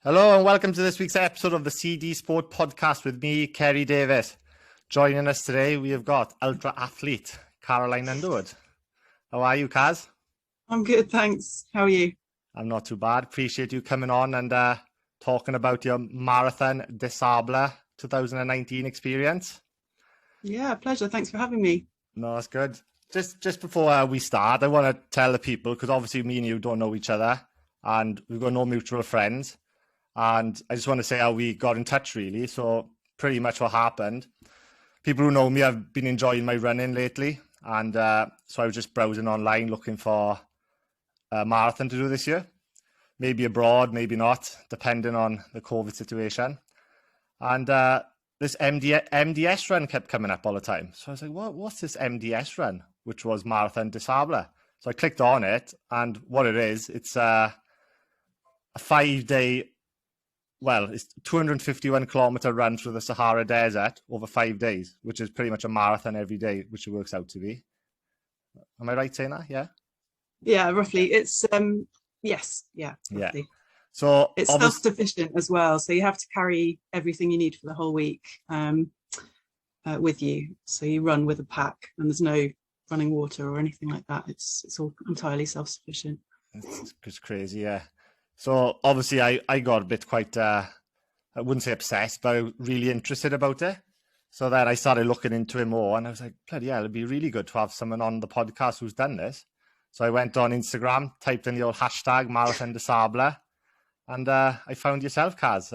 Hello and welcome to this week's episode of the CD Sport Podcast with me, Kerry Davis. Joining us today, we have got ultra athlete Caroline Underwood. How are you, Kaz? I'm good, thanks. How are you? I'm not too bad. Appreciate you coming on and talking about your Marathon Des Sables 2019 experience. Yeah, pleasure. Thanks for having me. No, that's good. Just before we start, I want to tell the people, because obviously me and you don't know each other and we've got no mutual friends. And I just want to say how we got in touch, really. So pretty much what happened. People who know me have been enjoying my running lately. And so I was just browsing online looking for a marathon to do this year. Maybe abroad, maybe not, depending on the COVID situation. And this MDS run kept coming up all the time. So I was like, what's this MDS run? Which was Marathon Des Sables. So I clicked on it. And what it is, it's a 5-day... Well, it's 251 kilometre run through the Sahara desert over 5 days, which is pretty much a marathon every day, which it works out to be. Am I right saying that? Yeah. Yeah, roughly. It's yes, yeah. Roughly. Yeah. So it's self-sufficient as well. So you have to carry everything you need for the whole week with you. So you run with a pack, and there's no running water or anything like that. It's all entirely self-sufficient. It's crazy, yeah. So obviously I got a bit quite, I wouldn't say obsessed, but really interested about it. So then I started looking into it more and I was like, bloody hell, it'd be really good to have someone on the podcast who's done this. So I went on Instagram, typed in the old hashtag Marathon Des Sables, and I found yourself, Kaz.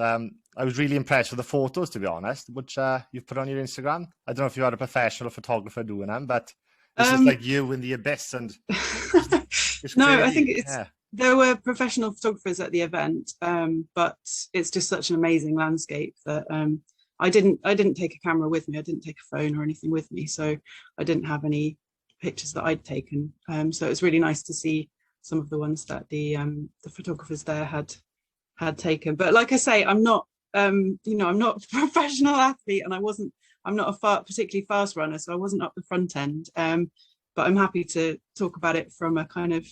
I was really impressed with the photos, to be honest, which you've put on your Instagram. I don't know if you had a professional photographer doing them, but this is like you in the abyss. And it's no, crazy. I think it's... Yeah. There were professional photographers at the event, but it's just such an amazing landscape that I didn't take a camera with me. I didn't take a phone or anything with me, so I didn't have any pictures that I'd taken. So it was really nice to see some of the ones that the photographers there had taken. But like I say, I'm not I'm not a professional athlete, and I'm not a particularly fast runner, so I wasn't up the front end. But I'm happy to talk about it from a kind of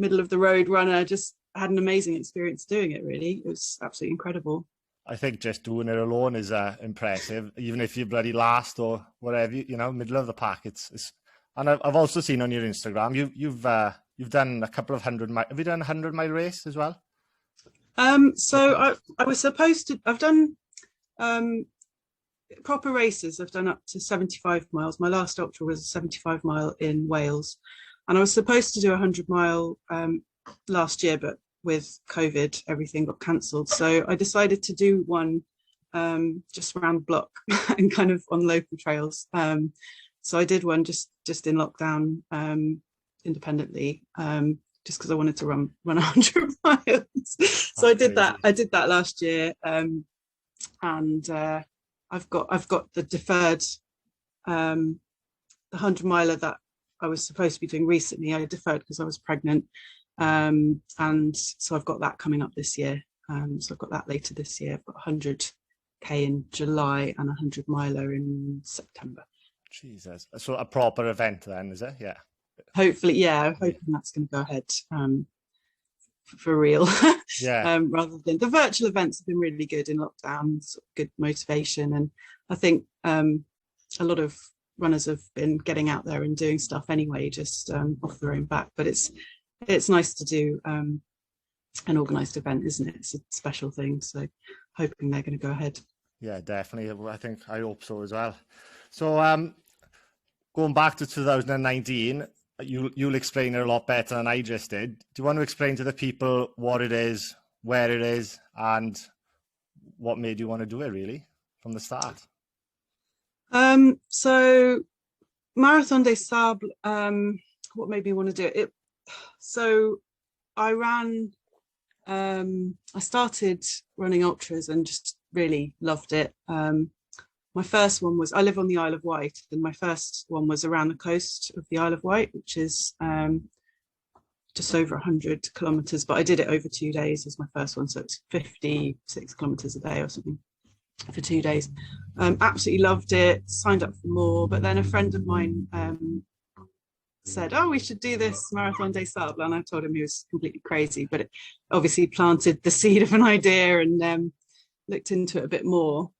middle of the road runner. Just had an amazing experience doing it. Really, it was absolutely incredible. I think just doing it alone is impressive, even if you're bloody last or whatever, middle of the pack. It's and I've also seen on your Instagram you've done a couple of 100 mile. Have you done a 100-mile race as well? So I was supposed to. I've done proper races. I've done up to 75 miles. My last ultra was a 75 mile in Wales. And I was supposed to do a 100-mile last year, but with COVID, everything got cancelled. So I decided to do one just around the block and kind of on local trails. So I did one just in lockdown independently, just because I wanted to run 100 miles. So I did that. I did that last year, and I've got the deferred the 100-miler that I was supposed to be doing recently. I deferred because I was pregnant, and so I've got that coming up this year. So I've got that later this year. I've got 100k in July and a 100-miler in September. Jesus, so a proper event then, is it? Yeah. Hopefully, yeah. I'm hoping that's going to go ahead for real. Yeah. Rather than the virtual events have been really good in lockdown, sort of good motivation, and I think a lot of runners have been getting out there and doing stuff anyway, just off their own back. But it's nice to do an organised event, isn't it? It's a special thing. So hoping they're going to go ahead. Yeah, definitely. I hope so as well. So going back to 2019, you'll explain it a lot better than I just did. Do you want to explain to the people what it is, where it is, and what made you want to do it really from the start? So Marathon Des Sables, what made me want to do it? So I started running ultras and just really loved it. My first one was, I live on the Isle of Wight, and my first one was around the coast of the Isle of Wight, which is just over 100 kilometres, but I did it over 2 days as my first one. So it's 56 kilometres a day or something for 2 days. Absolutely loved it, signed up for more, but then a friend of mine said, "Oh, we should do this marathon des Sables," and I told him he was completely crazy, but it obviously planted the seed of an idea, and looked into it a bit more.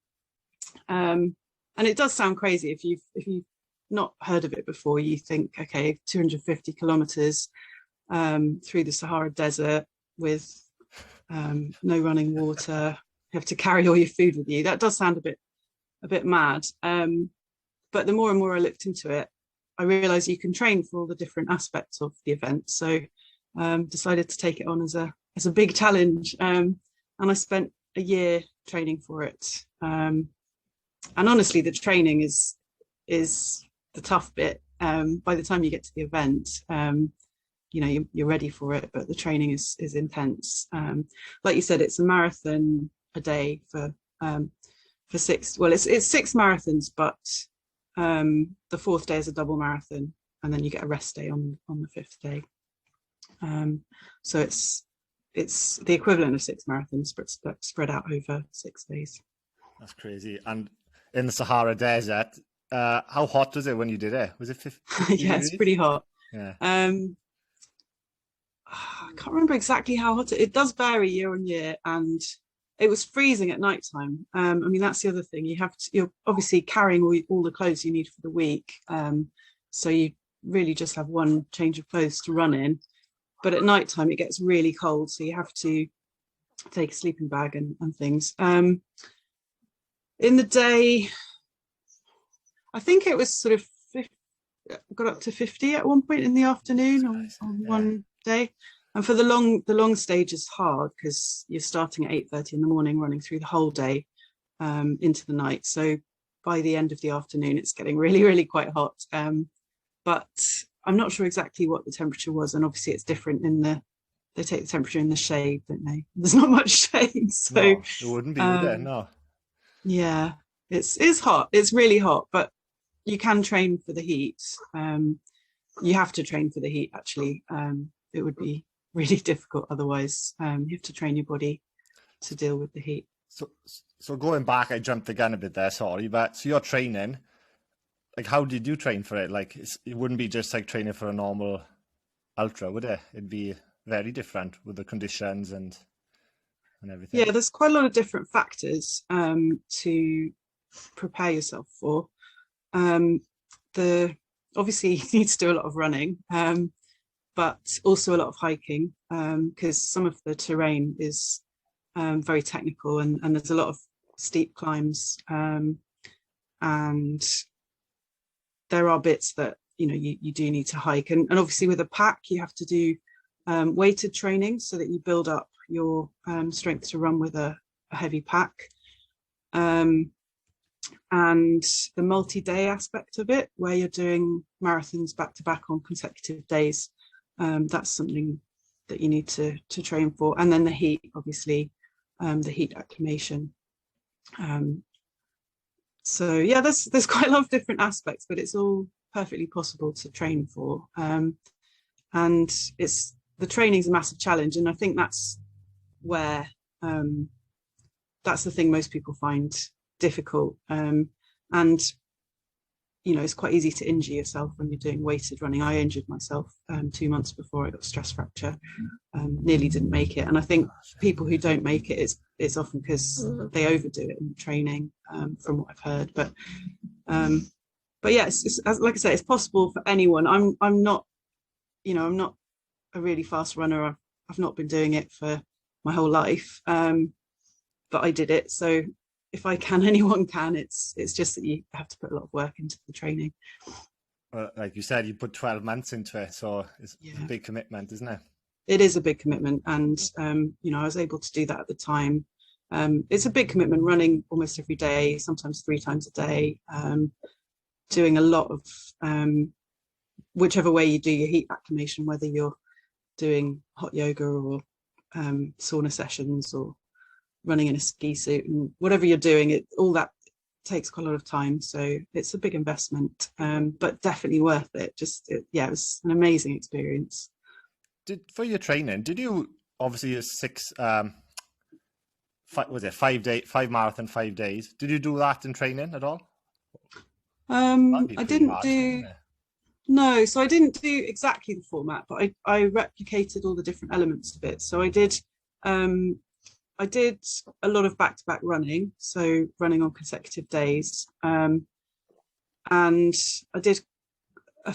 And it does sound crazy if you've not heard of it before. You think, okay, 250 kilometers through the Sahara desert with no running water. You have to carry all your food with you. That does sound a bit mad. But the more and more I looked into it, I realized you can train for all the different aspects of the event. So decided to take it on as a big challenge. And I spent a year training for it. And honestly, the training is the tough bit. By the time you get to the event, you're ready for it, but the training is intense. Like you said, it's a marathon a day for six. Well, it's 6 marathons, but the 4th day is a double marathon, and then you get a rest day on the 5th day. So it's the equivalent of 6 marathons, but spread out over 6 days. That's crazy. And in the Sahara Desert, how hot was it when you did it? Was it 50 Yeah, it's pretty hot. Yeah. I can't remember exactly how hot it does vary year on year, and it was freezing at night time. I mean, that's the other thing. You're obviously carrying all the clothes you need for the week. So you really just have one change of clothes to run in. But at night time, it gets really cold. So you have to take a sleeping bag and things. In the day, I think it was sort of got up to 50 at one point in the afternoon on one day. And for the long stage is hard because you're starting at 8:30 in the morning, running through the whole day into the night. So by the end of the afternoon, it's getting really, really quite hot. But I'm not sure exactly what the temperature was. And obviously it's different they take the temperature in the shade, don't they? There's not much shade. So no, it wouldn't be, would it? No. Yeah, it's hot. It's really hot, but you can train for the heat. You have to train for the heat, actually. It would be really difficult otherwise. You have to train your body to deal with the heat. So going back, I jumped the gun a bit there, sorry, but so you're training, like how did you train for it? Like it wouldn't be just like training for a normal ultra, would it? It'd be very different with the conditions and everything. Yeah, there's quite a lot of different factors to prepare yourself for. Obviously you need to do a lot of running, but also a lot of hiking, because some of the terrain is very technical and there's a lot of steep climbs, and there are bits that you do need to hike, and obviously with a pack you have to do weighted training so that you build up your strength to run with a heavy pack. And the multi-day aspect of it, where you're doing marathons back to back on consecutive days, that's something that you need to train for. And then the heat, obviously, the heat acclimation. So yeah, there's quite a lot of different aspects, but it's all perfectly possible to train for. And the training's a massive challenge, and I think that's where that's the thing most people find difficult. And it's quite easy to injure yourself when you're doing weighted running. I injured myself 2 months before I got a stress fracture, nearly didn't make it. And I think people who don't make it, it's often because they overdo it in training, from what I've heard. But yeah, it's like I say, it's possible for anyone. I'm not a really fast runner. I've not been doing it for my whole life, but I did it. So if I can, anyone can. It's just that you have to put a lot of work into the training. Well, like you said, you put 12 months into it, so it's a big commitment, isn't it? It is a big commitment, and I was able to do that at the time. It's a big commitment, running almost every day, sometimes 3 times a day, doing a lot of whichever way you do your heat acclimation, whether you're doing hot yoga or sauna sessions or running in a ski suit, and whatever you're doing, all that takes quite a lot of time. So it's a big investment, but definitely worth it. It was an amazing experience. For your training, did you obviously a 5 marathon 5 days? Did you do that in training at all? I didn't do. No, so I didn't do exactly the format, but I replicated all the different elements of it. So um, I did a lot of back-to-back running, so running on consecutive days, and I did I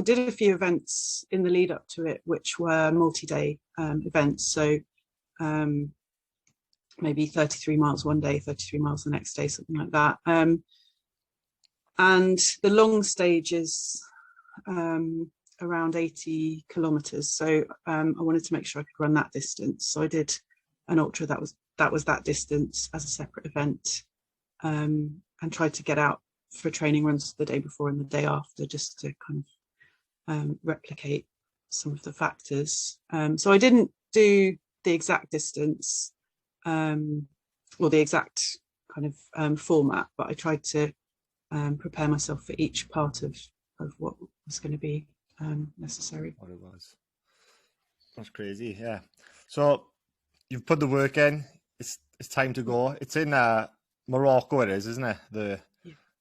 did a few events in the lead up to it, which were multi-day events. So um, maybe 33 miles one day, 33 miles the next day, something like that. And the long stage is around 80 kilometres. So I wanted to make sure I could run that distance. So I did an ultra that was that distance as a separate event, and tried to get out for training runs the day before and the day after, just to kind of replicate some of the factors. So I didn't do the exact distance or the exact kind of format, but I tried to prepare myself for each part of what was going to be necessary. What it was. That's crazy, yeah. So you've put the work in. It's time to go. It's in Morocco, it is, isn't it? Yeah.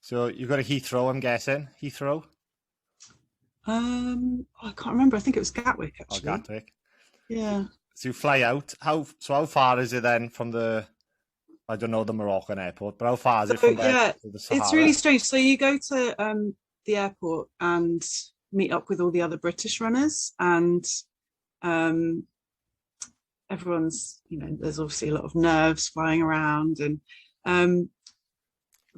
So you've got a Heathrow, I'm guessing. Heathrow? I can't remember. I think it was Gatwick, actually. Oh, Gatwick. Yeah. So you fly out. How far is it then from I don't know the Moroccan airport, but how far is it from there to the Sahara? It's really strange. So you go to the airport and meet up with all the other British runners, and everyone's, there's obviously a lot of nerves flying around, and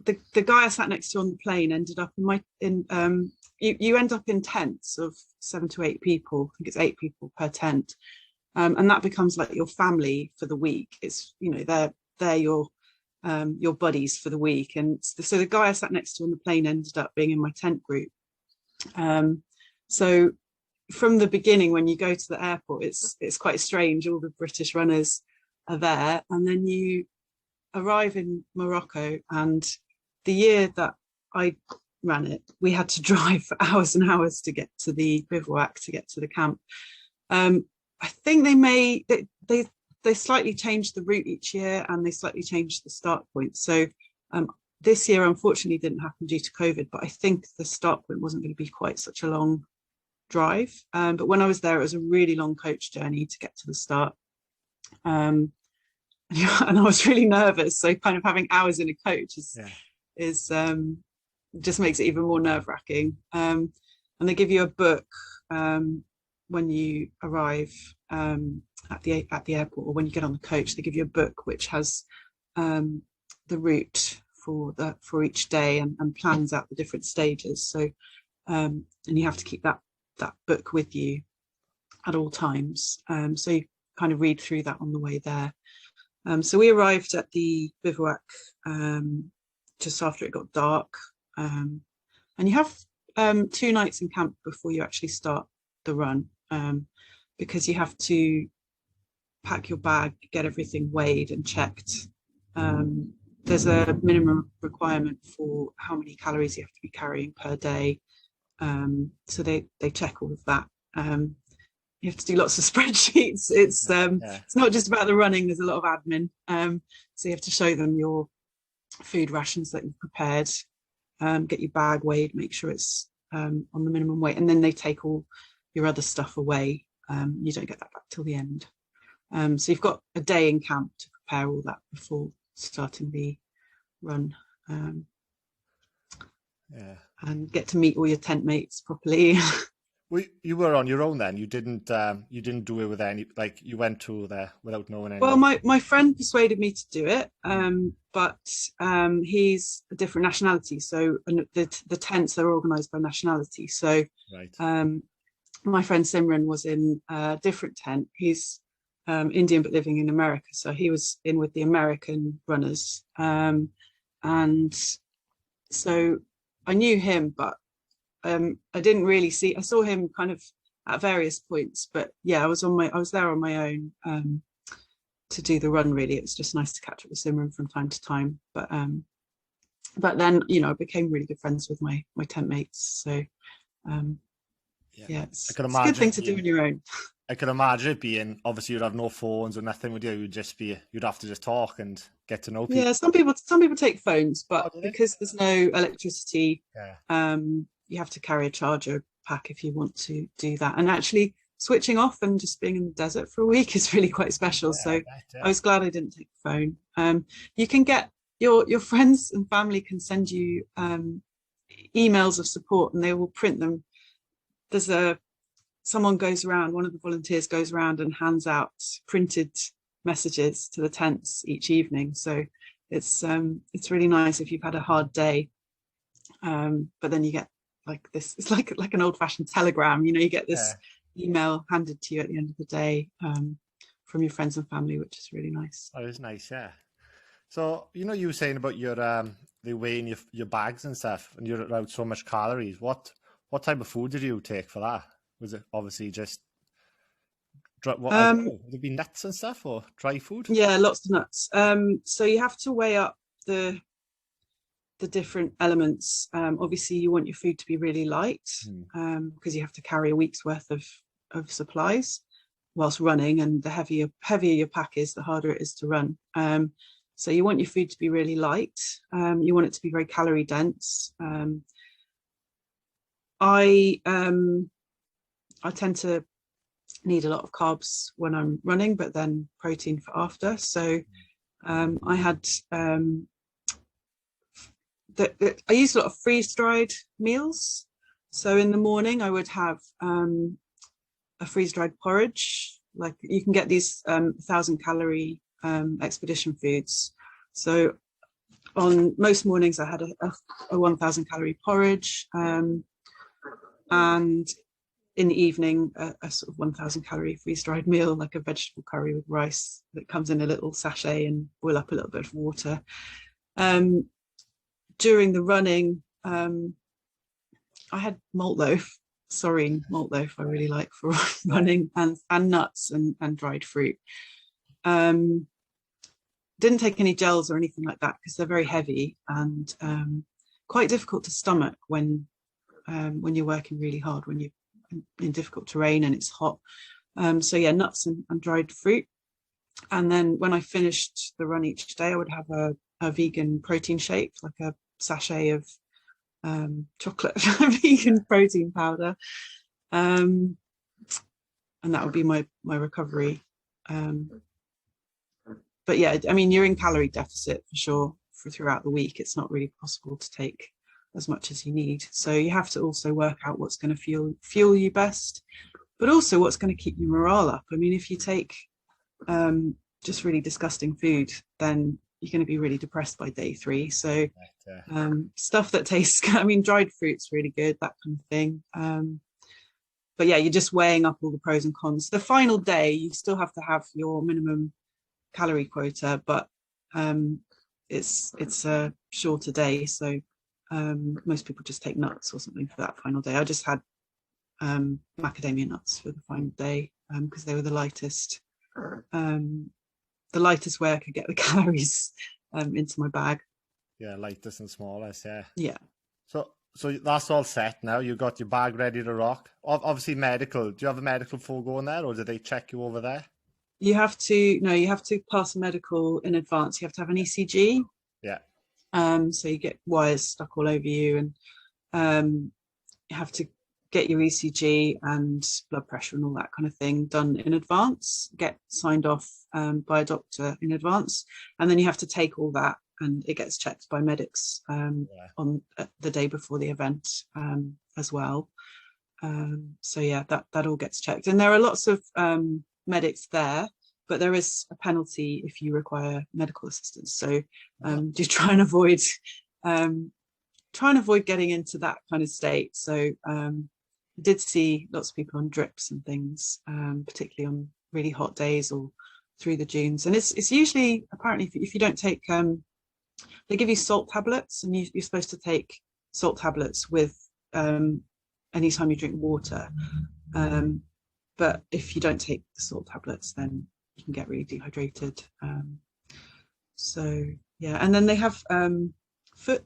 the guy I sat next to on the plane ended up you end up in tents of 7 to 8 people. I think it's 8 people per tent, and that becomes like your family for the week. It's they're your buddies for the week. And so the guy I sat next to on the plane ended up being in my tent group. So from the beginning, when you go to the airport, it's quite strange. All the British runners are there, and then you arrive in Morocco. And the year that I ran it, we had to drive for hours and hours to get to the bivouac, to get to the camp. I think they slightly changed the route each year, and they slightly changed the start point. So this year, unfortunately, didn't happen due to COVID, but I think the start point wasn't going to be quite such a long drive. But when I was there, it was a really long coach journey to get to the start. And I was really nervous. So kind of having hours in a coach is just makes it even more nerve-wracking. And they give you a book when you arrive at the airport, or when you get on the coach. They give you a book which has the route for each day, and plans out the different stages. So and you have to keep that book with you at all times. So you kind of read through that on the way there. So we arrived at the bivouac just after it got dark, and you have 2 nights in camp before you actually start the run, because you have to pack your bag, get everything weighed and checked. There's a minimum requirement for how many calories you have to be carrying per day. So they check all of that. You have to do lots of spreadsheets. It's not just about the running. There's a lot of admin. So you have to show them your food rations that you've prepared, get your bag weighed, make sure it's on the minimum weight, and then they take all your other stuff away. You don't get that back till the end. So you've got a day in camp to prepare all that before starting the run, and get to meet all your tent mates properly. Well, you were on your own then. You didn't do it with any, like, you went to there without knowing anyone. Well, my friend persuaded me to do it, but he's a different nationality. So the tents are organised by nationality. So right. My friend Simran was in a different tent. He's Indian but living in America, so he was in with the American runners, and so I knew him, but I didn't really see. I saw him kind of at various points, but yeah, I was there on my own to do the run. Really, it was just nice to catch up with Simran from time to time, but then I became really good friends with my tent mates. So it's a good thing to do on your own. I can imagine it being, obviously you'd have no phones or nothing, would you? You'd have to just talk and get to know people. Yeah, some people take phones, but because there's no electricity, you have to carry a charger pack if you want to do that. And actually switching off and just being in the desert for a week is really quite special. Yeah, So I bet, yeah. I was glad I didn't take the phone. You can get your friends and family can send you emails of support, and they will print them. Someone goes around, one of the volunteers goes around and hands out printed messages to the tents each evening. So it's really nice if you've had a hard day, but then you get like this. It's like an old-fashioned telegram. You get this email handed to you at the end of the day from your friends and family, which is really nice. Oh, it's nice, yeah. So you were saying about your the weighing your bags and stuff, and you're out so much calories. What type of food did you take for that? Was it obviously just would it be nuts and stuff or dry food? Yeah, lots of nuts. So you have to weigh up the different elements. Obviously you want your food to be really light, because you have to carry a week's worth of supplies whilst running, and the heavier your pack is, the harder it is to run. So you want your food to be really light. You want it to be very calorie dense. I tend to need a lot of carbs when I'm running, but then protein for after. So I had I used a lot of freeze-dried meals. So in the morning I would have a freeze-dried porridge. Like you can get these 1,000-calorie expedition foods. So on most mornings I had a 1,000-calorie porridge, and in the evening a sort of 1,000-calorie freeze-dried meal, like a vegetable curry with rice that comes in a little sachet and boil up a little bit of water. During the running, I had malt loaf, sorry, malt loaf I really like for running, and nuts and dried fruit. Didn't take any gels or anything like that because they're very heavy and quite difficult to stomach when you're working really hard, when you're in difficult terrain and it's hot. So yeah, nuts and dried fruit. And then when I finished the run each day, I would have a vegan protein shake, like a sachet of chocolate vegan protein powder, and that would be my recovery. But yeah, I mean, you're in calorie deficit for sure throughout the week. It's not really possible to take as much as you need, so you have to also work out what's going to fuel you best, but also what's going to keep your morale up. I mean, if you take just really disgusting food, then you're going to be really depressed by day 3. So stuff that tastes, I mean, dried fruit's really good, that kind of thing. But yeah, you're just weighing up all the pros and cons. The final day, you still have to have your minimum calorie quota, but it's a shorter day, so most people just take nuts or something for that final day. I just had macadamia nuts for the final day because they were the lightest way I could get the calories into my bag. Yeah, lightest and smallest, yeah. Yeah. So that's all set now. You got your bag ready to rock. Obviously medical. Do you have a medical going there, or do they check you over there? You have to pass a medical in advance. You have to have an ECG. Yeah. So you get wires stuck all over you, and you have to get your ECG and blood pressure and all that kind of thing done in advance, get signed off by a doctor in advance, and then you have to take all that and it gets checked by medics on the day before the event as well. So yeah, that all gets checked, and there are lots of medics there, but there is a penalty if you require medical assistance. So do try and avoid getting into that kind of state. So I did see lots of people on drips and things, particularly on really hot days or through the dunes. And it's usually, apparently, if you don't take, they give you salt tablets, and you're supposed to take salt tablets with anytime you drink water. But if you don't take the salt tablets, then you can get really dehydrated. So yeah, and then they have foot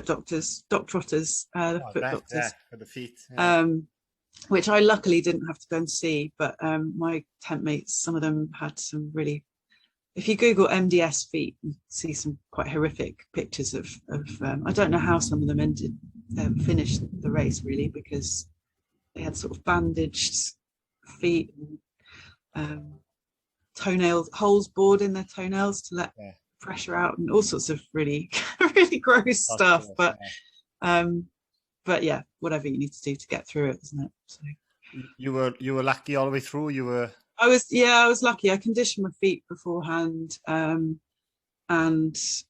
doctors, foot doctors for the feet. Yeah. Which I luckily didn't have to go and see, but my tent mates, some of them had some really. If you Google MDS feet, you see some quite horrific pictures of I don't know how some of them ended finish the race really, because they had sort of bandaged feet and toenails, holes bored in their toenails to let pressure out, and all sorts of really really gross stuff. But yeah, whatever you need to do to get through it, isn't it? So you were lucky all the way through. I was lucky. I conditioned my feet beforehand, and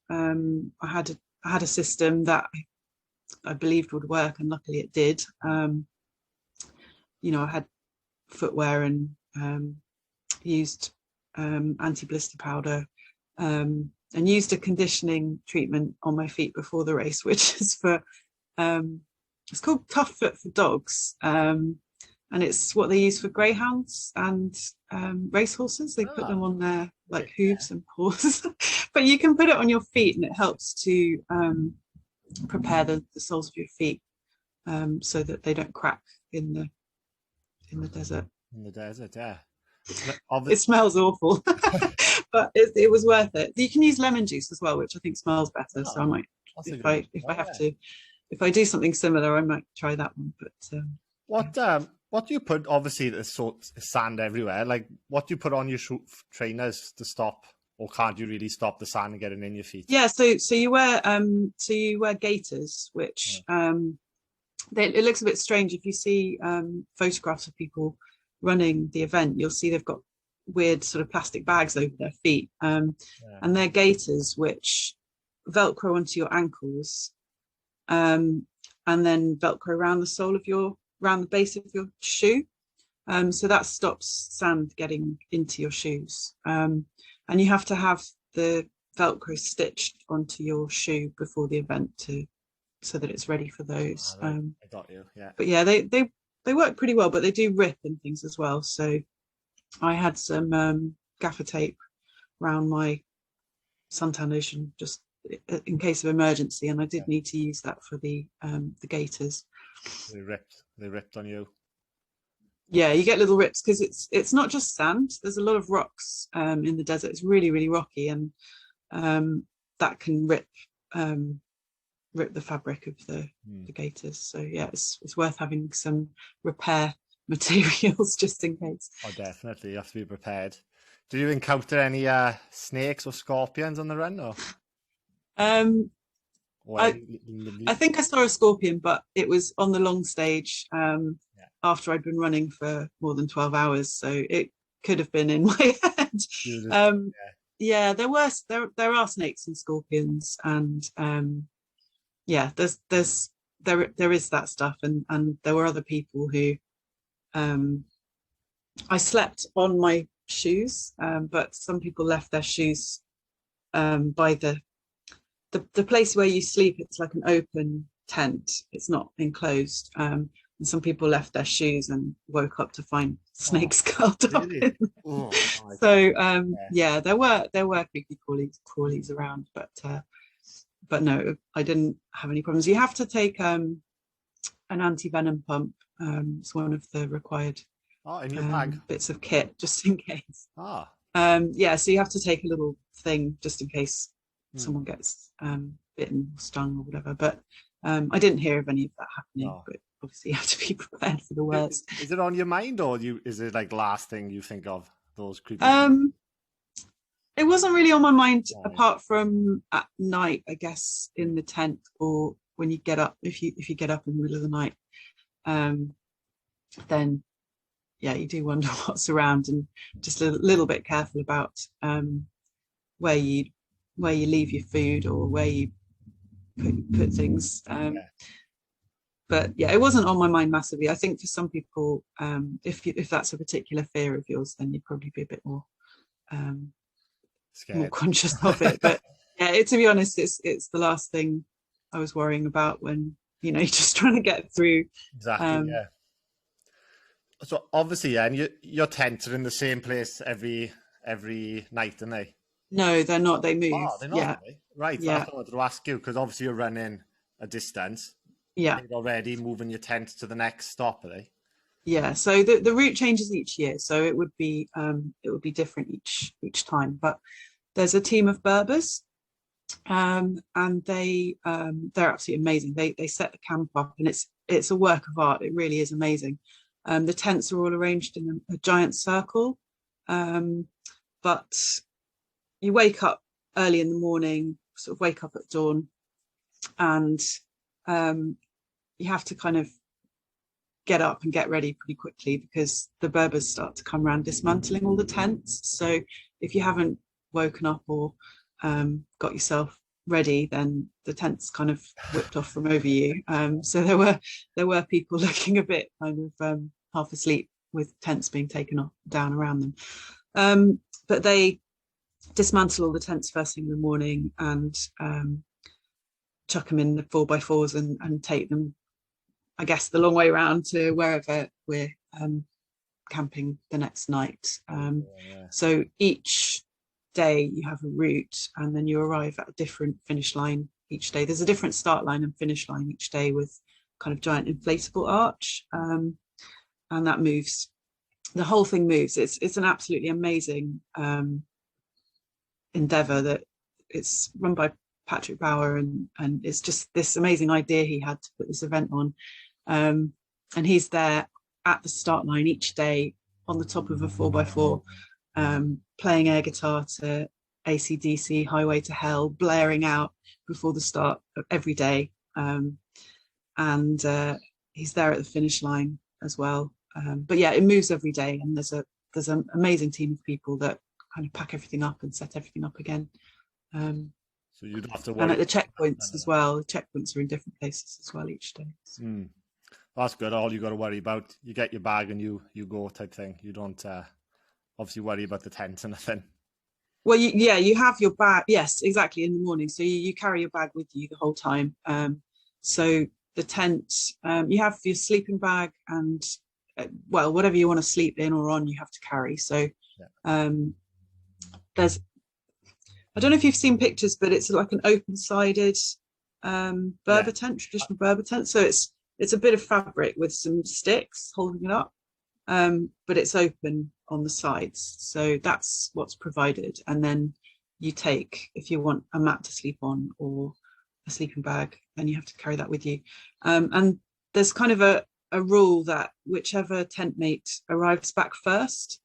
I had a system that I believed would work, and luckily it did. I had footwear and used anti-blister powder, and used a conditioning treatment on my feet before the race, which is for it's called Tough Foot for dogs, and it's what they use for greyhounds and racehorses. They put them on their hooves and paws, but you can put it on your feet, and it helps to prepare the soles of your feet so that they don't crack in the desert. In the desert, yeah. It smells awful, but it was worth it. You can use lemon juice as well, which I think smells better. So I might, if I do something similar, I might try that one. But what do you put? Obviously, there's sand everywhere. Like, what do you put on your trainers to stop, or can't you really stop the sand getting in your feet? Yeah, so you wear gaiters, which it looks a bit strange if you see photographs of people running the event. You'll see they've got weird sort of plastic bags over their feet, and they're gaiters which velcro onto your ankles, and then velcro around the base of your shoe, so that stops sand getting into your shoes, and you have to have the velcro stitched onto your shoe before the event so that it's ready for those. I got you. Yeah. But yeah, they work pretty well, but they do rip and things as well. So I had some gaffer tape around my suntan lotion just in case of emergency, and I did need to use that for the gaiters. They ripped on you. Yeah, you get little rips because it's not just sand. There's a lot of rocks in the desert. It's really, really rocky, and that can rip the fabric of the gaiters. So yeah, it's worth having some repair materials just in case. Oh, definitely, you have to be prepared. Did you encounter any snakes or scorpions on the run? Or I think I saw a scorpion, but it was on the long stage after I'd been running for more than 12 hours, so it could have been in my head. Yeah, there are snakes and scorpions, and there is that stuff, and there were other people who I slept on my shoes, but some people left their shoes by the place where you sleep. It's like an open tent, it's not enclosed, and some people left their shoes and woke up to find snakes curled up in. So there were creepy crawlies around, but no, I didn't have any problems. You have to take an anti-venom pump. It's one of the required in your bag bits of kit, just in case. So you have to take a little thing just in case someone gets bitten or stung or whatever. But I didn't hear of any of that happening. But obviously you have to be prepared for the worst. Is it on your mind, or is it like last thing you think of, those creepy it wasn't really on my mind apart from at night, I guess, in the tent, or when you get up, if you get up in the middle of the night, then you do wonder what's around, and just a little bit careful about where you leave your food or where you put things. But yeah, it wasn't on my mind massively. I think for some people, if that's a particular fear of yours, then you'd probably be a bit more more conscious of it. But yeah, to be honest, it's the last thing I was worrying about when you're just trying to get through. Exactly. So obviously, and your tents are in the same place every night, aren't they? No, they're not. They move. Oh, they're not. Yeah. Right. Yeah. That's what I wanted to ask you, because obviously you're running a distance. Yeah. You're already moving your tent to the next stop, are they? Yeah. So the route changes each year, so it would be different each time. But there's a team of Berbers And they're absolutely amazing. They set the camp up, and it's a work of art. It really is amazing. The tents are all arranged in a giant circle, but you wake up early in the morning, sort of wake up at dawn, and you have to kind of get up and get ready pretty quickly because the Berbers start to come around dismantling all the tents. So if you haven't woken up or got yourself ready, then the tent's kind of whipped off from over you. So there were people looking a bit kind of half asleep with tents being taken off down around them. But they dismantle all the tents first thing in the morning and chuck them in the 4x4s and take them, I guess, the long way around to wherever we're camping the next night. So each day you have a route, and then you arrive at a different finish line each day. There's a different start line and finish line each day with kind of giant inflatable arch, and that moves. The whole thing moves. It's an absolutely amazing endeavor. That it's run by Patrick Bauer, and it's just this amazing idea he had to put this event on. And he's there at the start line each day on the top of a 4x4, playing air guitar to AC/DC, Highway to Hell, blaring out before the start of every day. And he's there at the finish line as well. But yeah, it moves every day, and there's an amazing team of people that kind of pack everything up and set everything up again. So you don't have to worry. And at the checkpoints as well. The checkpoints are in different places as well each day. So. That's good. All you got to worry about, you get your bag and you go type thing. You don't obviously worry about the tent and nothing. Well, you have your bag. Yes, exactly, in the morning. So you carry your bag with you the whole time. So the tent, you have your sleeping bag and, well, whatever you want to sleep in or on, you have to carry. So there's, I don't know if you've seen pictures, but it's like an open-sided Berber tent, traditional Berber tent. So it's a bit of fabric with some sticks holding it up, but it's open on the sides. So that's what's provided. And then you take, if you want a mat to sleep on or a sleeping bag, then you have to carry that with you. And there's kind of a rule that whichever tent mate arrives back first,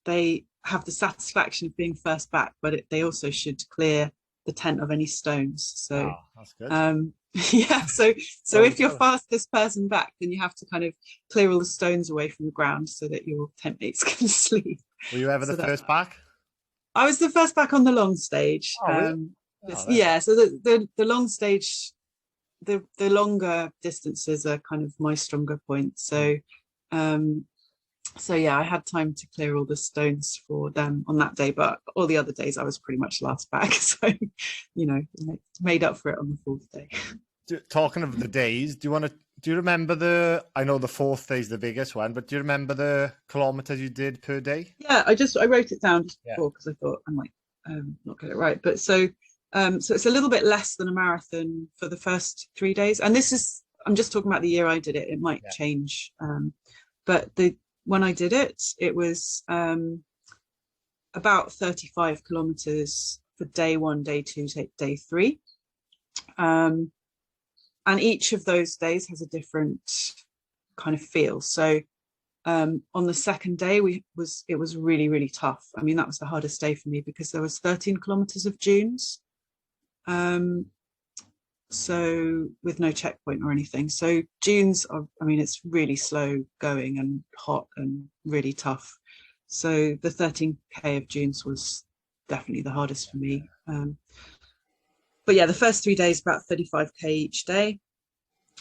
they have the satisfaction of being first back, but they also should clear the tent of any stones. So that's good. yeah, so if you're fastest person back, then you have to kind of clear all the stones away from the ground so that your tent mates can sleep. Were you ever the first back? I was the first back on the long stage. Really? Yeah, so the long stage, the longer distances are kind of my stronger point. So yeah, I had time to clear all the stones for them on that day, but all the other days I was pretty much last back. So, made up for it on the fourth day. Talking of the days, do you remember I know the fourth day is the biggest one, but do you remember the kilometres you did per day? Yeah, I wrote it down just before because I thought I might not get it right. But so it's a little bit less than a marathon for the first 3 days. And I'm just talking about the year I did it. It might change. But when I did it, it was about 35 kilometers for day 1, day 2, day 3. And each of those days has a different kind of feel. So on the second day, it was really, really tough. I mean, that was the hardest day for me because there was 13 kilometers of dunes. So with no checkpoint or anything. So dunes it's really slow going and hot and really tough. So the 13k of dunes was definitely the hardest for me. But yeah, the first 3 days, about 35k each day.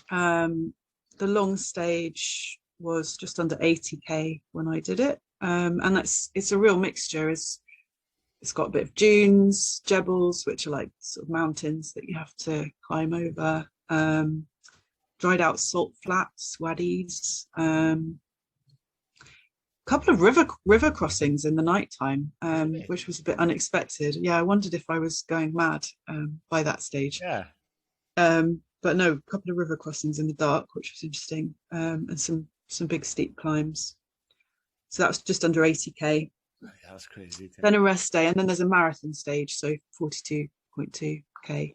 The long stage was just under 80k when I did it. And it's a real mixture. It's got a bit of dunes, jebels, which are like sort of mountains that you have to climb over, dried out salt flats, wadis, couple of river crossings in the nighttime, which was a bit unexpected. Yeah, I wondered if I was going mad by that stage. Yeah. But no, a couple of river crossings in the dark, which was interesting, and some big steep climbs. So that was just under 80k. Yeah, that's crazy. Then a rest day, and then there's a marathon stage, so 42 8.2k,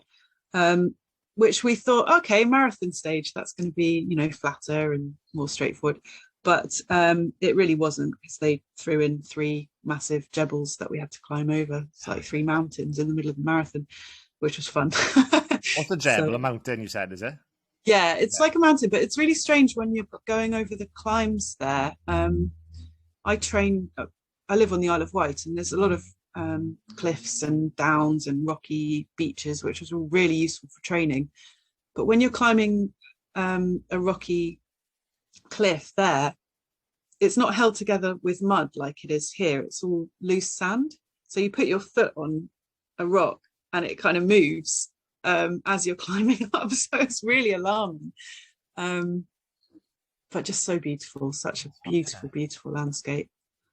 which we thought, okay, marathon stage, that's going to be, you know, flatter and more straightforward. But it really wasn't, because they threw in 3 massive jebels that we had to climb over. It's like 3 mountains in the middle of the marathon, which was fun. What's the jebel? A mountain, you said, is it? Yeah, it's like a mountain, but it's really strange when you're going over the climbs there. I live on the Isle of Wight, and there's a lot of cliffs and downs and rocky beaches, which was really useful for training. But when you're climbing a rocky cliff there, it's not held together with mud like it is here. It's all loose sand. So you put your foot on a rock and it kind of moves as you're climbing up. So it's really alarming. But just so beautiful, such a beautiful, beautiful landscape.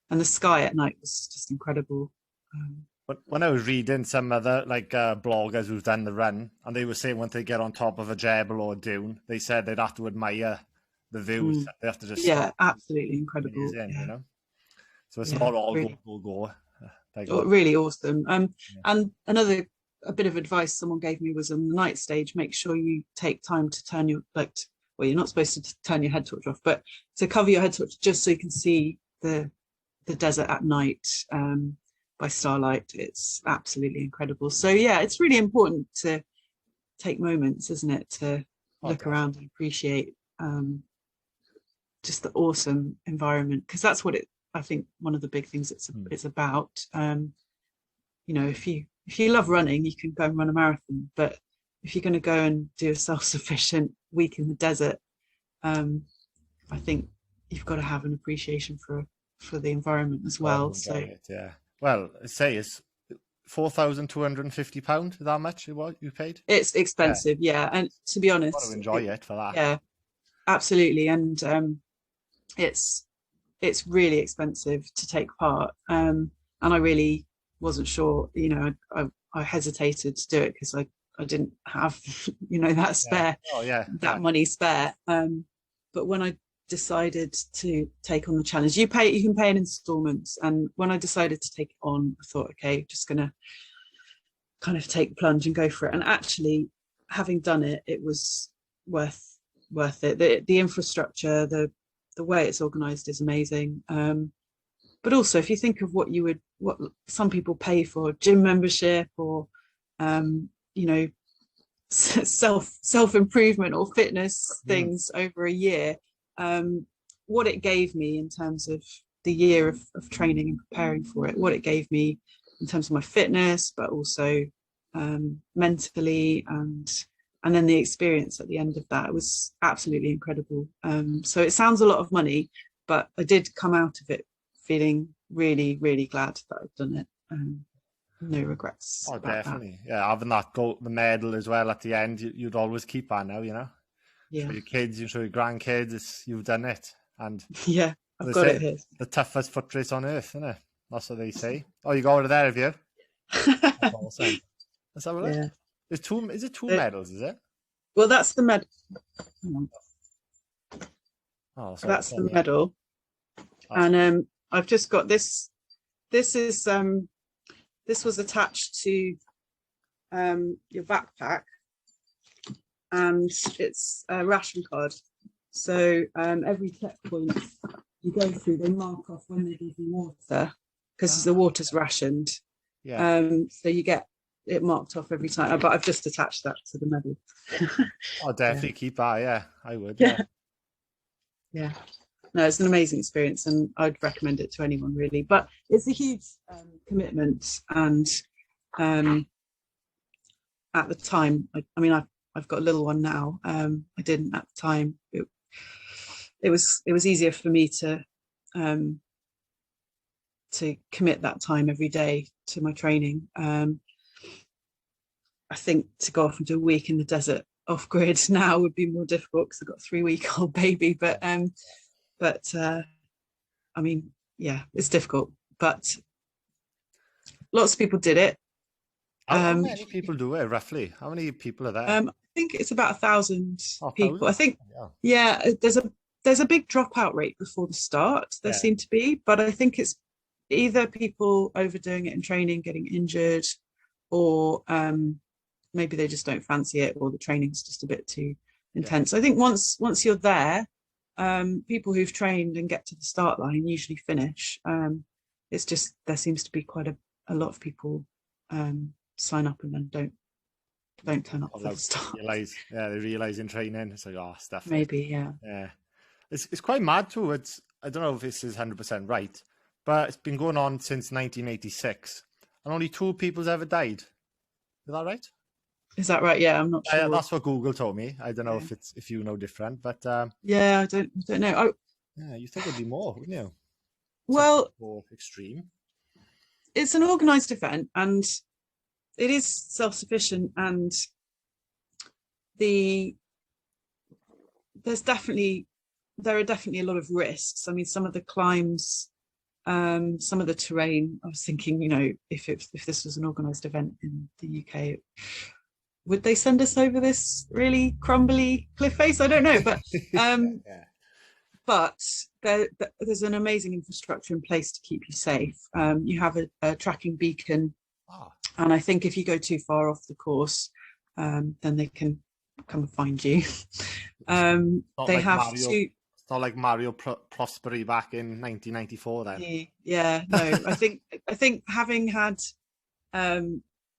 And the sky at night was just incredible. But when I was reading some other bloggers who've done the run, and they were saying when they get on top of a jebel or a dune, they said they'd have to admire the views. They have to just absolutely incredible. Amazing, you know. So it's not all really, go. Really awesome. And a bit of advice someone gave me was, on the night stage, make sure you take time to turn your you're not supposed to turn your head torch off, but to cover your head torch just so you can see the desert at night by starlight. It's absolutely incredible. So yeah, it's really important to take moments, isn't it, to look around and appreciate just the awesome environment, because that's what I think one of the big things it's about. You know, if you love running, you can go and run a marathon, but if you're going to go and do a self-sufficient week in the desert, I think you've got to have an appreciation for the environment as well. Well, say it's £4,250. Is that much what you paid? It's expensive, yeah. And to be honest, got to enjoy it for that. Yeah, absolutely. And it's really expensive to take part. And I really wasn't sure, you know, I hesitated to do it because I didn't have, you know, that spare, money spare. But when I decided to take on the challenge, you can pay in installments. And when I decided to take it on, I thought, okay, just gonna kind of take the plunge and go for it. And actually, having done it, it was worth it. The infrastructure, the way it's organized is amazing. But also, if you think of what some people pay for gym membership or you know, self-improvement or fitness things over a year, what it gave me in terms of the year of training and preparing for it, what it gave me in terms of my fitness, but also mentally, and then the experience at the end of that, it was absolutely incredible. So it sounds a lot of money, but I did come out of it feeling really, really glad that I've done it. No regrets. Oh, definitely. That. Yeah, having the medal as well at the end, you'd always keep that now, you know. Yeah. For your kids, you show your grandkids, you've done it. And yeah, I've got it here. The toughest foot race on earth, isn't it? That's what they say. Oh, you got over there, have you? That's awesome. Let's have a look. Yeah. Is it two medals, is it? Well, that's the medal. Oh, sorry, that's the medal. And I've just got this. This is this was attached to your backpack, and it's a ration card. So every checkpoint you go through, they mark off when they give you water, because the water's rationed. Yeah. So you get it marked off every time. But I've just attached that to the medal. I'll definitely keep that. Yeah, I would. Yeah. No, it's an amazing experience, and I'd recommend it to anyone really. But it's a huge commitment, and at the time, I mean, I've got a little one now. I didn't at the time. It was easier for me to commit that time every day to my training. I think to go off and do a week in the desert off grid now would be more difficult because I've got a 3-week-old baby. But I mean, yeah, it's difficult, but lots of people did it. How many people do it roughly? How many people are there? I think it's about 1,000 people. 1,000? I think, yeah, there's a big dropout rate before the start. There seem to be, but I think it's either people overdoing it in training, getting injured, or maybe they just don't fancy it, or the training's just a bit too intense. I think once you're there, people who've trained and get to the start line usually finish. It's just there seems to be quite a lot of people sign up and then don't turn up for the start. They realise in training it's like, oh, stuff. Maybe, yeah. It's quite mad too. I don't know if this is 100% right, but it's been going on since 1986, and only 2 people's ever died. Is that right? Is that right? Yeah, I'm not sure. That's what Google told me. I don't know if you know different, but yeah, I don't know. Yeah, you think it'd be more, wouldn't you? Well, more extreme. It's an organised event, and it is self-sufficient, and there are definitely a lot of risks. I mean, some of the climbs, some of the terrain. I was thinking, if this was an organised event in the UK, would they send us over this really crumbly cliff face? I don't know, but but there's an amazing infrastructure in place to keep you safe. You have a tracking beacon, and I think if you go too far off the course, then they can come and find you. They have two. It's not like Mario Prosperi back in 1994 then. Yeah, no, I think having had a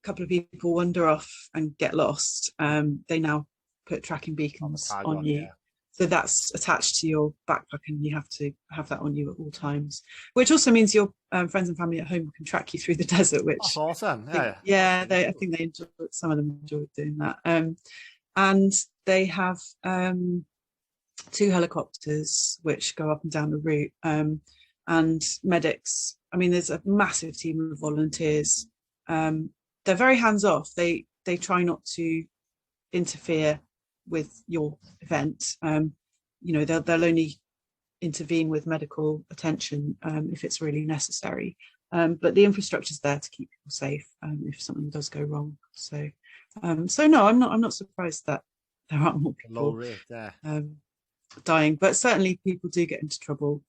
couple of people wander off and get lost, they now put tracking beacons on you. Yeah. So that's attached to your backpack, and you have to have that on you at all times, which also means your friends and family at home can track you through the desert, which that's awesome. I think they enjoy, some of them enjoy doing that. And they have 2 helicopters which go up and down the route, and medics. I mean, there's a massive team of volunteers. They're very hands off. They try not to interfere with your event. They'll only intervene with medical attention if it's really necessary. But the infrastructure's there to keep people safe if something does go wrong. So no, I'm not surprised that there aren't more people dying. But certainly people do get into trouble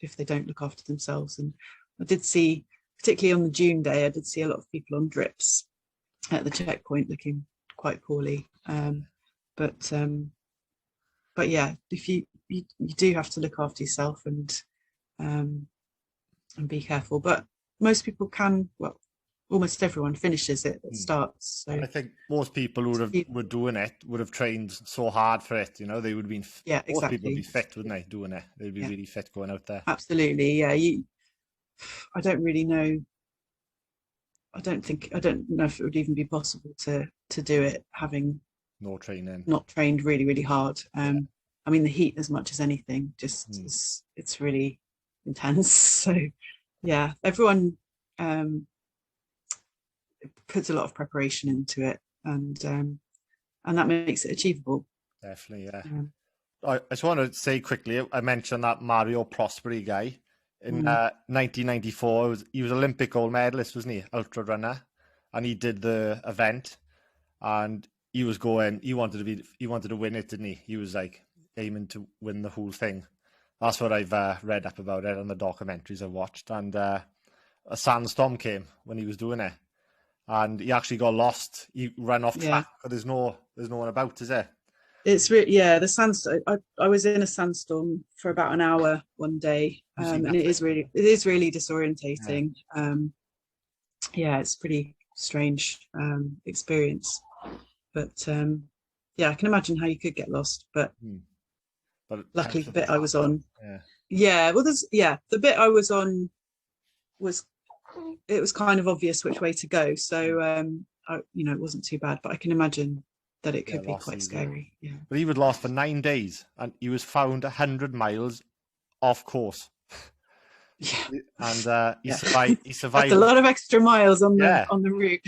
if they don't look after themselves. And I did see, particularly on the June day, I did see a lot of people on drips at the checkpoint looking quite poorly. But yeah, if you do have to look after yourself and be careful. But most people can. Well, almost everyone finishes it that starts. So I think most people who were doing it would have trained so hard for it. They would have been. Yeah, exactly. Most people would be fit, wouldn't they? Doing it, they'd be really fit going out there. Absolutely, yeah. I don't really know. I don't know if it would even be possible to do it having no training, not trained really, really hard. I mean, the heat as much as anything, just it's really intense. So yeah, everyone puts a lot of preparation into it, and that makes it achievable. Definitely, yeah. I just want to say quickly, I mentioned that Mario Prosperi guy. In 1994, he was Olympic gold medalist, wasn't he? Ultra runner, and he did the event, and he was going. He wanted to win it, didn't he? He was like aiming to win the whole thing. That's what I've read up about it on the documentaries I've watched. And a sandstorm came when he was doing it, and he actually got lost. He ran off track. But there's no one about, is there? It's the sandstorm. I was in a sandstorm for about an hour one day, and it is really disorientating. It's pretty strange experience, but I can imagine how you could get lost. But luckily, the bit I was on, the bit I was on was kind of obvious which way to go, so it wasn't too bad. But I can imagine that it could be quite scary. Yeah. But he was lost for 9 days, and he was found 100 miles off course. Yeah. And he survived. That's a lot of extra miles on the route.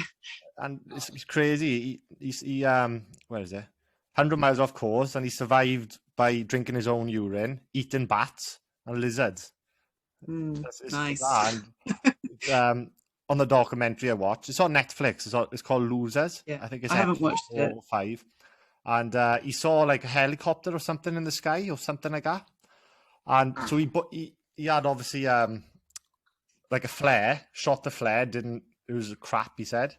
And it's crazy. He where is it? 100 miles off course, and he survived by drinking his own urine, eating bats and lizards. Nice. And, on the documentary I watched, it's on Netflix. It's called Losers. Yeah, I think it's I haven't watched 4 or 5. And he saw like a helicopter or something in the sky or something like that. And so he had obviously like a flare, shot the flare. It was crap, he said.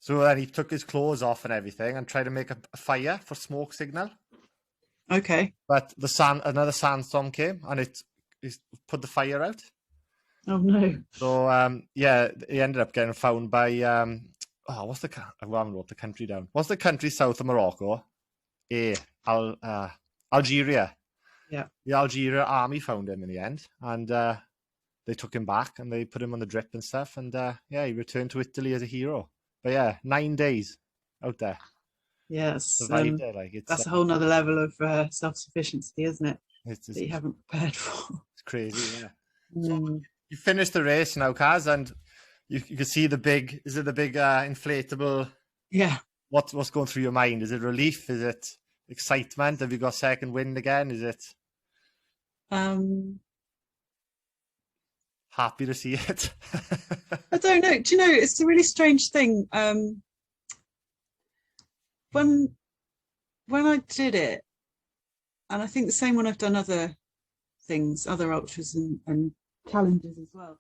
So then he took his clothes off and everything and tried to make a fire for smoke signal. Okay. But another sandstorm came and it put the fire out. Oh no. So yeah, he ended up getting found by what's the I haven't wrote the country down. What's the country south of Morocco? Algeria. Yeah. The Algeria army found him in the end, and they took him back and they put him on the drip and stuff, and yeah, he returned to Italy as a hero. But yeah, 9 days out there. Yes. Survived it, like that's a whole nother level of self-sufficiency, isn't it? That you haven't prepared for. It's crazy, yeah. So you finished the race now, Kaz, and you can see the big inflatable. Yeah. What's going through your mind? Is it relief? Is it excitement? Have you got second wind again? Is it happy to see it? I don't know. Do you know, it's a really strange thing. When I did it, and I think the same when I've done other things, other ultras and challenges as well,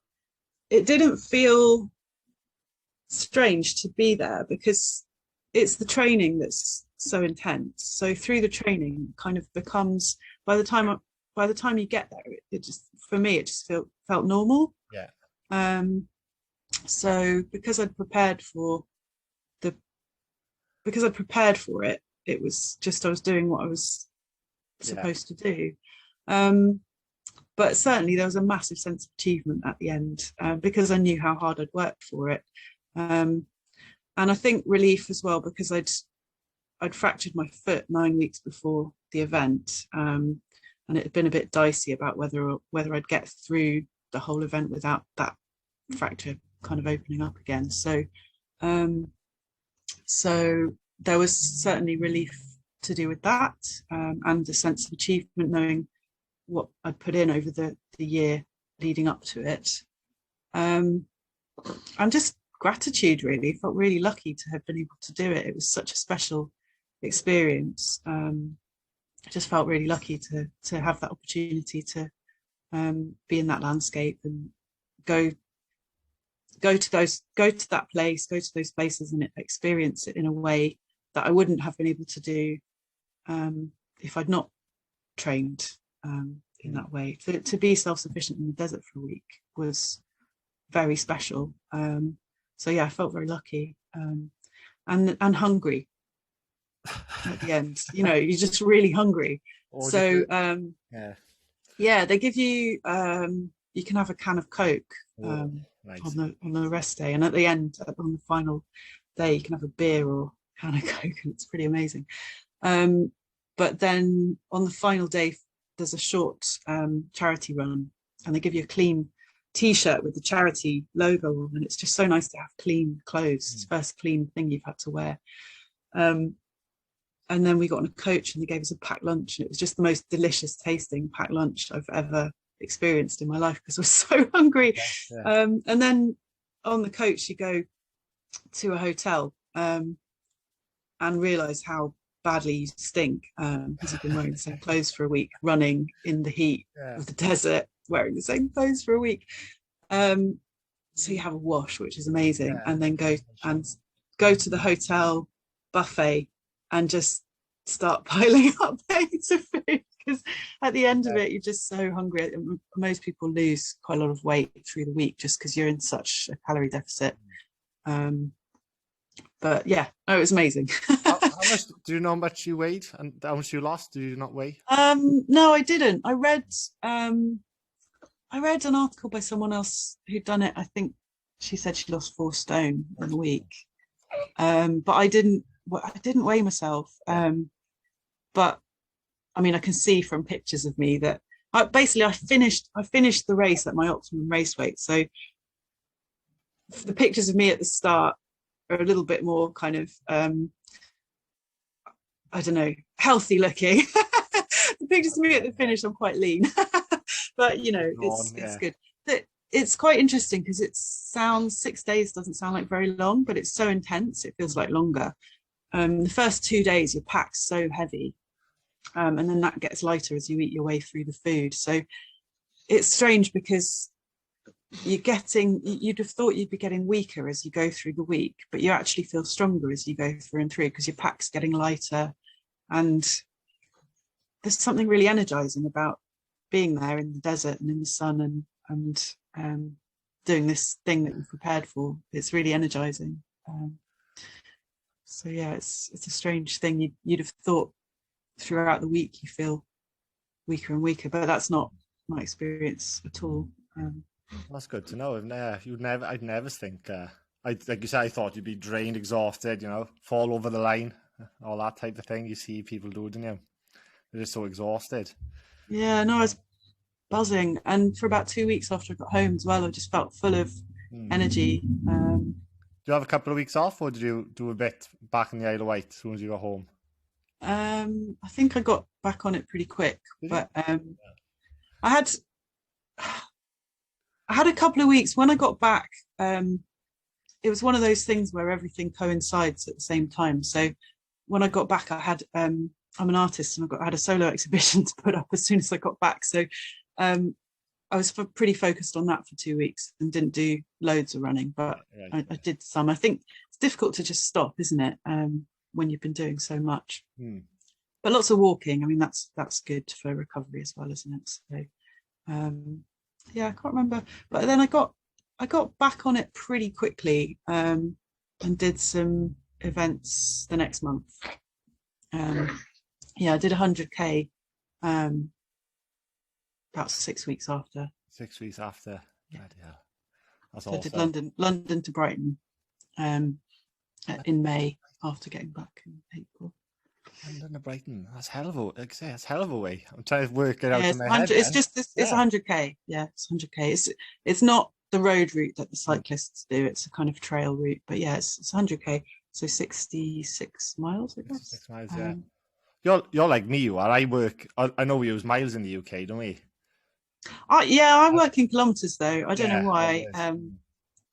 it didn't feel strange to be there because it's the training that's so intense. So through the training, it kind of becomes, by the time you get there, it just, for me, it just felt normal. Yeah. So because I'd prepared for it, it was just, I was doing what I was supposed to do. But certainly there was a massive sense of achievement at the end because I knew how hard I'd worked for it. And I think relief as well, because I'd fractured my foot 9 weeks before the event, and it had been a bit dicey about whether I'd get through the whole event without that fracture kind of opening up again. So there was certainly relief to do with that, and a sense of achievement knowing what I'd put in over the year leading up to it. And just gratitude, really. Felt really lucky to have been able to do it. It was such a special experience. I just felt really lucky to have that opportunity to be in that landscape and go to that place, go to those places and experience it in a way that I wouldn't have been able to do if I'd not trained in that way. To be self-sufficient in the desert for a week was very special. So yeah, I felt very lucky and hungry at the end. You know, you're just really hungry. So yeah, they give you you can have a can of Coke nice. on the rest day, and at the end, on the final day, you can have a beer or a can of Coke, and it's pretty amazing. But then on the final day, there's a short charity run, and they give you a clean T-shirt with the charity logo on, and it's just so nice to have clean clothes. It's the first clean thing you've had to wear. And then we got on a coach and they gave us a packed lunch, and it was just the most delicious tasting packed lunch I've ever experienced in my life because I was so hungry. And then on the coach you go to a hotel and realise how badly you stink because you've been wearing the same clothes for a week, running in the heat of the desert, wearing the same clothes for a week. So you have a wash, which is amazing, and then go to the hotel buffet and just start piling up plates of food, because at the end of it you're just so hungry. Most people lose quite a lot of weight through the week just because you're in such a calorie deficit. But yeah, it was amazing. how much do you know how much you weighed and how much you lost? Do you not weigh? No, I didn't. I read an article by someone else who'd done it. I think she said she lost 4 stone in a week. But I didn't weigh myself. But I mean, I can see from pictures of me that I finished the race at my optimum race weight. So the pictures of me at the start are a little bit more kind of I don't know, healthy looking. The pictures of me at the finish, I'm quite lean. But you know, it's good. It's quite interesting because 6 days doesn't sound like very long, but it's so intense it feels like longer. The first 2 days you're packed so heavy, and then that gets lighter as you eat your way through the food. So it's strange because you'd have thought you'd be getting weaker as you go through the week, but you actually feel stronger as you go through and through because your pack's getting lighter. And there's something really energizing about being there in the desert and in the sun and doing this thing that you've prepared for. It's really energizing. So yeah, it's a strange thing. You'd have thought throughout the week you feel weaker and weaker, but that's not my experience at all. That's good to know. I'd never think. Like you said, I thought you'd be drained, exhausted, fall over the line, all that type of thing. You see people do, don't you? They're just so exhausted. Yeah, no, I was buzzing, and for about 2 weeks after I got home as well, I just felt full of energy. Do you have a couple of weeks off, or did you do a bit back in the Isle of Wight as soon as you got home? I think I got back on it pretty quick, but I had a couple of weeks when I got back. It was one of those things where everything coincides at the same time. So when I got back, I'm an artist and I had a solo exhibition to put up as soon as I got back. So I was pretty focused on that for 2 weeks and didn't do loads of running, but I did some. I think it's difficult to just stop, isn't it? When you've been doing so much. But lots of walking. I mean, that's good for recovery as well, isn't it? So yeah, I can't remember, but then I got back on it pretty quickly and did some events the next month. Yeah, I did 100k about 6 weeks after. 6 weeks after. Yeah. That's so awesome. I did London to Brighton in May after getting back in April. London to Brighton. That's hell of a way. I'm trying to work it out in my head. It's 100k. Yeah, it's 100k. It's not the road route that the cyclists do. It's a kind of trail route. But yeah, it's 100k. So 66 miles, I guess. 66 miles, yeah. You're like me, you are. I know we use miles in the UK, don't we? I work in kilometres though. I don't know why.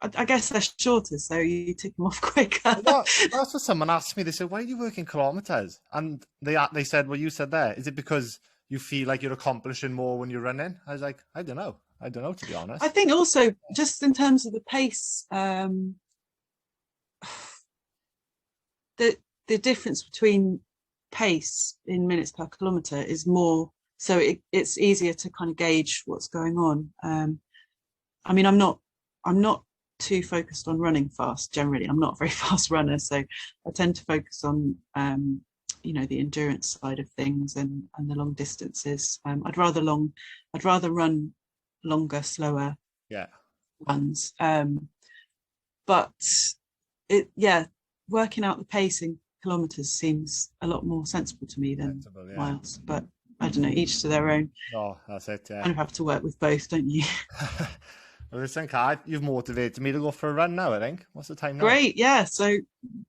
I guess they're shorter, so you tick them off quicker. That's what someone asked me. They said, "Why do you work in kilometres?" And they said, "Well, you said there. Is it because you feel like you're accomplishing more when you're running?" I was like, "I don't know, to be honest." I think also just in terms of the pace, the difference between pace in minutes per kilometre is more, so it's easier to kind of gauge what's going on. I mean, I'm not too focused on running fast generally. I'm not a very fast runner, so I tend to focus on the endurance side of things and the long distances. I'd rather run longer, slower runs. But working out the pace in kilometers seems a lot more sensible to me than miles. But I don't know, each to their own. Oh, that's it. Yeah. Kind of have to work with both, don't you? Well, listen, Kai, you've motivated me to go for a run now, I think. What's the time now? Great, yeah. So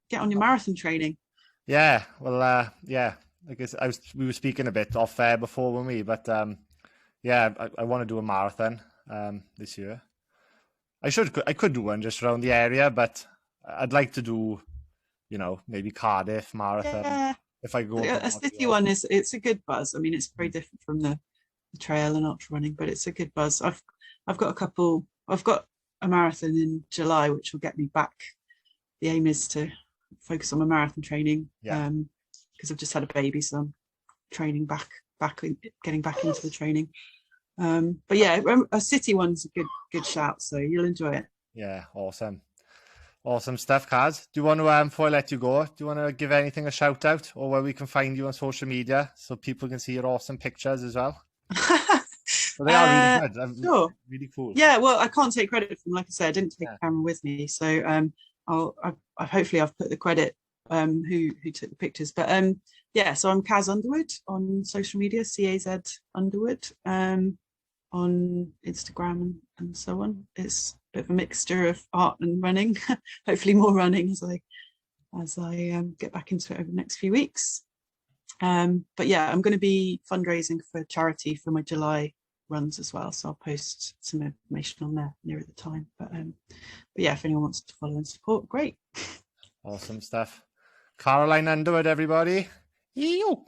get on your marathon training. Yeah, well, I guess we were speaking a bit off air before, weren't we? But I want to do a marathon this year. I could do one just around the area, but I'd like to do, maybe Cardiff marathon. Yeah. If I go a city one it's a good buzz. I mean, it's very different from the trail and ultra running, but it's a good buzz. I've got a marathon in July, which will get me back. The aim is to focus on my marathon training, because I've just had a baby, so I'm training back, getting back into the training. But yeah, a city one's a good shout, so you'll enjoy it. Yeah, awesome stuff, Kaz. Do you want to, before I let you go, do you want to give anything a shout out, or where we can find you on social media so people can see your awesome pictures as well? Well, they are really good. Sure. Really cool. Yeah, well, I can't take credit for them. Like I said, I didn't take a camera with me, so hopefully I've put the credit who took the pictures. But so I'm Kaz Underwood on social media, CAZ Underwood, on Instagram and so on. It's a bit of a mixture of art and running. Hopefully more running as I get back into it over the next few weeks. But yeah, I'm going to be fundraising for charity for my July runs as well, so I'll post some information on there nearer the time. But yeah, if anyone wants to follow and support, great. Awesome stuff. Caroline Underwood, everybody. Ew.